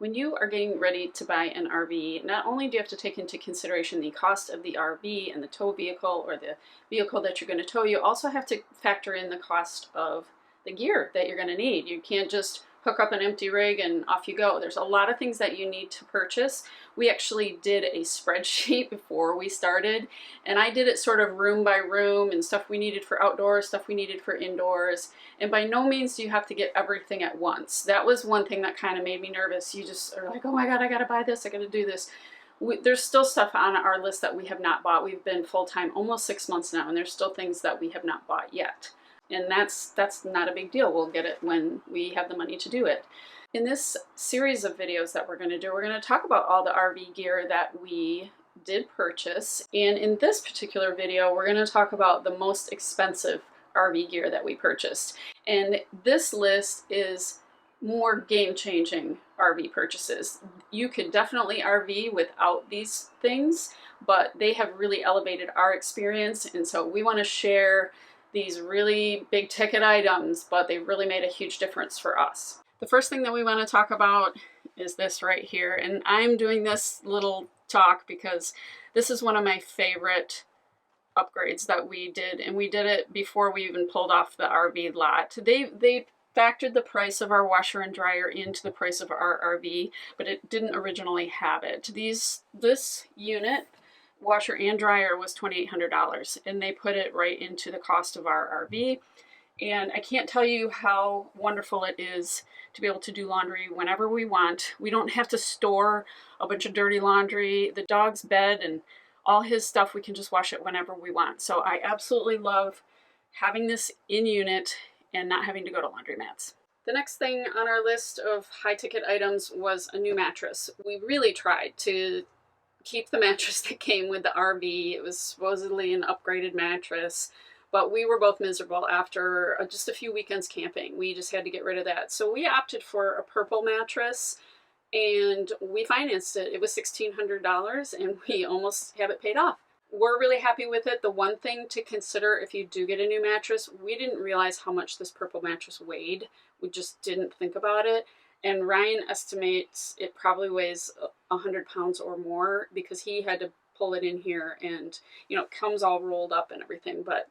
When you are getting ready to buy an RV, not only do you have to take into consideration the cost of the RV and the tow vehicle or the vehicle that you're going to tow, you also have to factor in the cost of the gear that you're going to need. You can't just hook up an empty rig and off you go. There's a lot of things that you need to purchase. We actually did a spreadsheet before we started, and I did it sort of room by room, and stuff we needed for outdoors, stuff we needed for indoors. And by no means do you have to get everything at once. That was one thing that kind of made me nervous. You just are like, oh my God, I gotta buy this, I gotta do this. There's still stuff on our list that we have not bought. We've been full-time almost 6 months now, and there's still things that we have not bought yet. And that's not a big deal. We'll get it when we have the money to do it. In this series of videos that we're going to do, we're going to talk about all the RV gear that we did purchase. And in this particular video, we're going to talk about the most expensive RV gear that we purchased. And this list is more game-changing RV purchases. You could definitely RV without these things, but they have really elevated our experience. And so we want to share these really big ticket items, but they really made a huge difference for us. The first thing that we want to talk about is this right here. And I'm doing this little talk because this is one of my favorite upgrades that we did. And we did it before we even pulled off the RV lot. They factored the price of our washer and dryer into the price of our RV, but it didn't originally have it. This unit, washer and dryer, was $2,800, and they put it right into the cost of our RV. And I can't tell you how wonderful it is to be able to do laundry whenever we want. We don't have to store a bunch of dirty laundry. The dog's bed and all his stuff, we can just wash it whenever we want. So I absolutely love having this in unit and not having to go to laundromats. The next thing on our list of high ticket items was a new mattress. We really tried to keep the mattress that came with the RV. It was supposedly an upgraded mattress, but we were both miserable after just a few weekends camping. We just had to get rid of that. So we opted for a purple mattress, and we financed it. It was $1,600, and we almost have it paid off. We're really happy with it. The one thing to consider if you do get a new mattress, we didn't realize how much this purple mattress weighed. We just didn't think about it. And Ryan estimates it probably weighs 100 pounds or more because he had to pull it in here, and it comes all rolled up and everything, but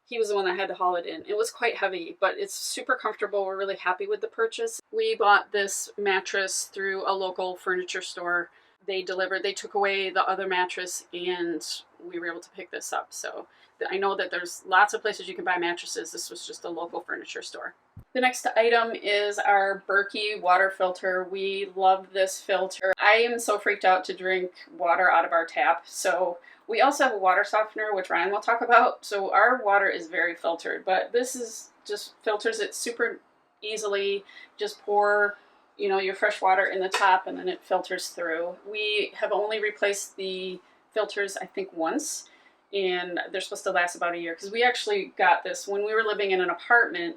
he was the one that had to haul it in. It was quite heavy, but it's super comfortable. We're really happy with the purchase. We bought this mattress through a local furniture store. They delivered, they took away the other mattress, and we were able to pick this up. So I know that there's lots of places you can buy mattresses. This was just a local furniture store. The next item is our Berkey water filter. We love this filter. I am so freaked out to drink water out of our tap. So we also have a water softener, which Ryan will talk about. So our water is very filtered, but this is just filters it super easily. Just pour your fresh water in the top, and then it filters through. We have only replaced the filters, I think, once, and they're supposed to last about a year, because we actually got this when we were living in an apartment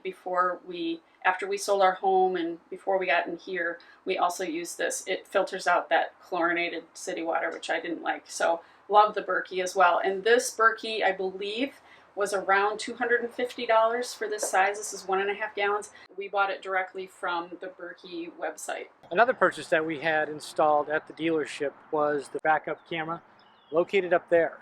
after we sold our home, and before we got in here, we also used this. It filters out that chlorinated city water, which I didn't like. So love the Berkey as well. And this Berkey, I believe, was around $250 for this size. This is 1.5 gallons. We bought it directly from the Berkey website. Another purchase that we had installed at the dealership was the backup camera located up there.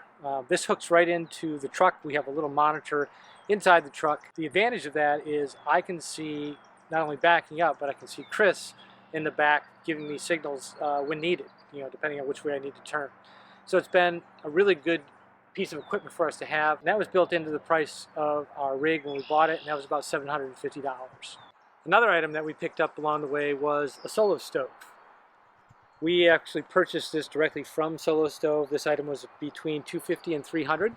This hooks right into the truck. We have a little monitor inside the truck. The advantage of that is I can see not only backing up, but I can see Chris in the back giving me signals when needed, depending on which way I need to turn. So it's been a really good piece of equipment for us to have. And that was built into the price of our rig when we bought it, and that was about $750. Another item that we picked up along the way was a Solo stove. We actually purchased this directly from Solo Stove. This item was between $250 and $300.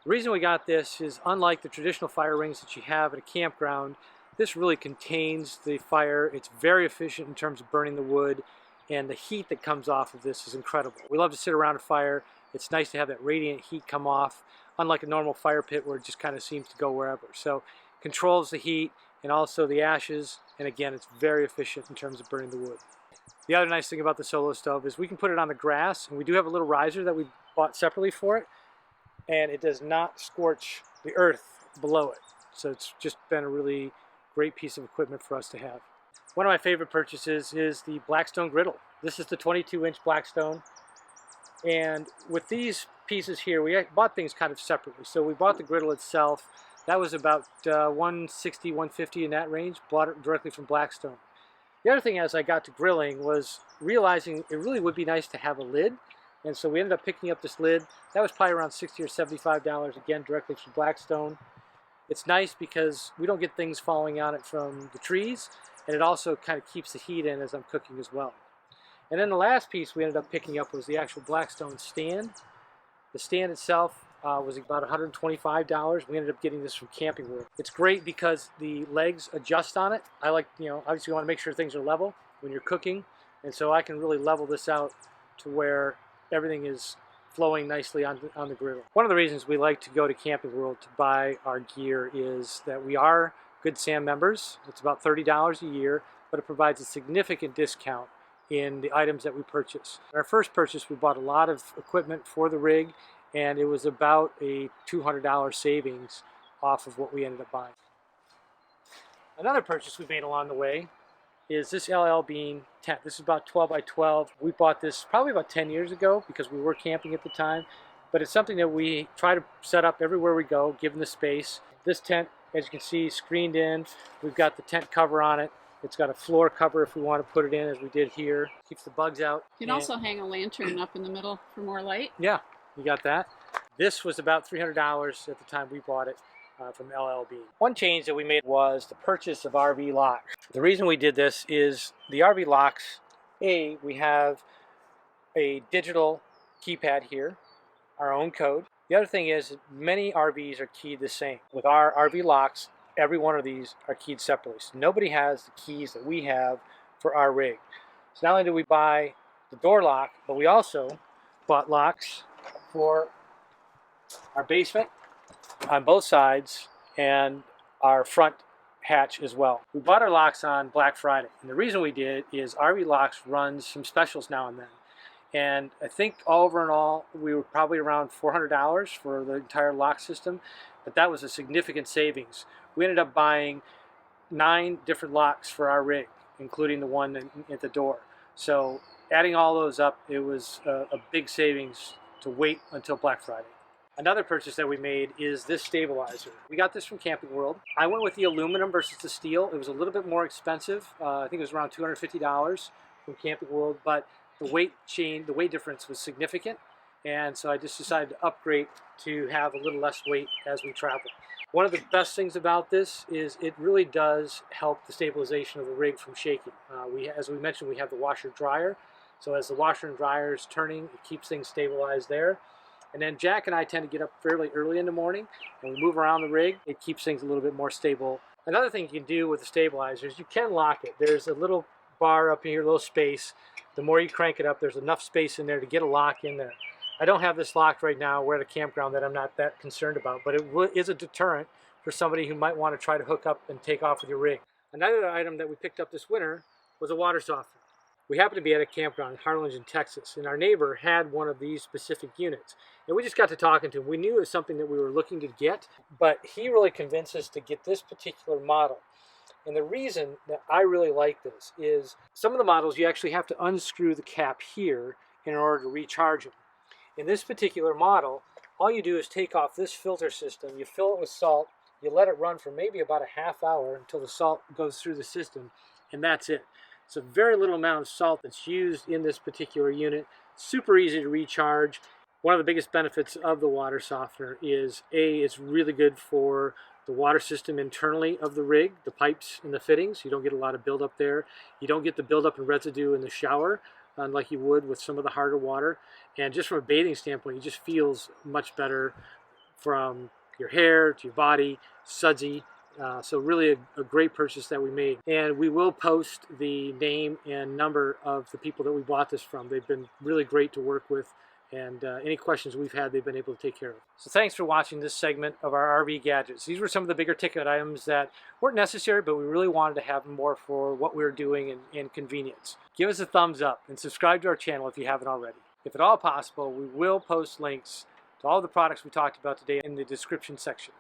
The reason we got this is, unlike the traditional fire rings that you have at a campground, this really contains the fire. It's very efficient in terms of burning the wood, and the heat that comes off of this is incredible. We love to sit around a fire. It's nice to have that radiant heat come off, unlike a normal fire pit where it just kind of seems to go wherever. So controls the heat and also the ashes, and again, it's very efficient in terms of burning the wood. The other nice thing about the Solo stove is we can put it on the grass, and we do have a little riser that we bought separately for it, and it does not scorch the earth below it. So it's just been a really great piece of equipment for us to have. One of my favorite purchases is the Blackstone griddle. This is the 22-inch Blackstone. And with these pieces here, we bought things kind of separately. So we bought the griddle itself. That was about $160, $150 in that range. Bought it directly from Blackstone. The other thing as I got to grilling was realizing it really would be nice to have a lid. And so we ended up picking up this lid. That was probably around $60 or $75, again, directly from Blackstone. It's nice because we don't get things falling on it from the trees, and it also kind of keeps the heat in as I'm cooking as well. And then the last piece we ended up picking up was the actual Blackstone stand. The stand itself was about $125. We ended up getting this from Camping World. It's great because the legs adjust on it. I like, obviously you want to make sure things are level when you're cooking, and so I can really level this out to where everything is flowing nicely on the griddle. One of the reasons we like to go to Camping World to buy our gear is that we are Good Sam members. It's about $30 a year, but it provides a significant discount in the items that we purchase. In our first purchase, we bought a lot of equipment for the rig, and it was about a $200 savings off of what we ended up buying. Another purchase we made along the way is this LL Bean tent. This is about 12 by 12. We bought this probably about 10 years ago because we were camping at the time, but it's something that we try to set up everywhere we go, given the space. This tent, as you can see, screened in. We've got the tent cover on it. It's got a floor cover if we want to put it in, as we did here. Keeps the bugs out. You can also hang a lantern up in the middle for more light. Yeah, you got that. This was about $300 at the time we bought it from LL Bean. One change that we made was the purchase of RV locks. The reason we did this is the RV locks, we have a digital keypad here, our own code. The other thing is many RVs are keyed the same. With our RV locks, every one of these are keyed separately. So nobody has the keys that we have for our rig. So not only did we buy the door lock, but we also bought locks for our basement on both sides and our front hatch as well. We bought our locks on Black Friday, and the reason we did is RV Locks runs some specials now and then. And I think over and all, we were probably around $400 for the entire lock system, but that was a significant savings. We ended up buying 9 different locks for our rig, including the one at the door. So adding all those up, it was a big savings to wait until Black Friday. Another purchase that we made is this stabilizer. We got this from Camping World. I went with the aluminum versus the steel. It was a little bit more expensive. I think it was around $250 from Camping World, but the weight difference was significant, and so I just decided to upgrade to have a little less weight as we travel. One of the best things about this is it really does help the stabilization of the rig from shaking. As we mentioned, we have the washer dryer, so as the washer and dryer is turning, it keeps things stabilized there. And then Jack and I tend to get up fairly early in the morning, and we move around the rig. It keeps things a little bit more stable. Another thing you can do with the stabilizer is you can lock it. There's a little bar up here, a little space. The more you crank it up, there's enough space in there to get a lock in there. I don't have this locked right now. We're at a campground that I'm not that concerned about, but it is a deterrent for somebody who might want to try to hook up and take off with your rig. Another item that we picked up this winter was a water softener. We happened to be at a campground in Harlingen, Texas, and our neighbor had one of these specific units. And we just got to talking to him. We knew it was something that we were looking to get, but he really convinced us to get this particular model. And the reason that I really like this is some of the models you actually have to unscrew the cap here in order to recharge them. In this particular model, all you do is take off this filter system, you fill it with salt, you let it run for maybe about a half hour until the salt goes through the system, and that's it. It's a very little amount of salt that's used in this particular unit. Super easy to recharge. One of the biggest benefits of the water softener is it's really good for the water system internally of the rig, the pipes and the fittings. You don't get a lot of buildup there. You don't get the buildup and residue in the shower like you would with some of the harder water. And just from a bathing standpoint, it just feels much better from your hair to your body, sudsy. So really a great purchase that we made. And we will post the name and number of the people that we bought this from. They've been really great to work with, and any questions we've had, they've been able to take care of. So thanks for watching this segment of our RV gadgets. These were some of the bigger ticket items that weren't necessary, but we really wanted to have more for what we were doing and convenience. Give us a thumbs up and subscribe to our channel if you haven't already. If at all possible, we will post links to all the products we talked about today in the description section.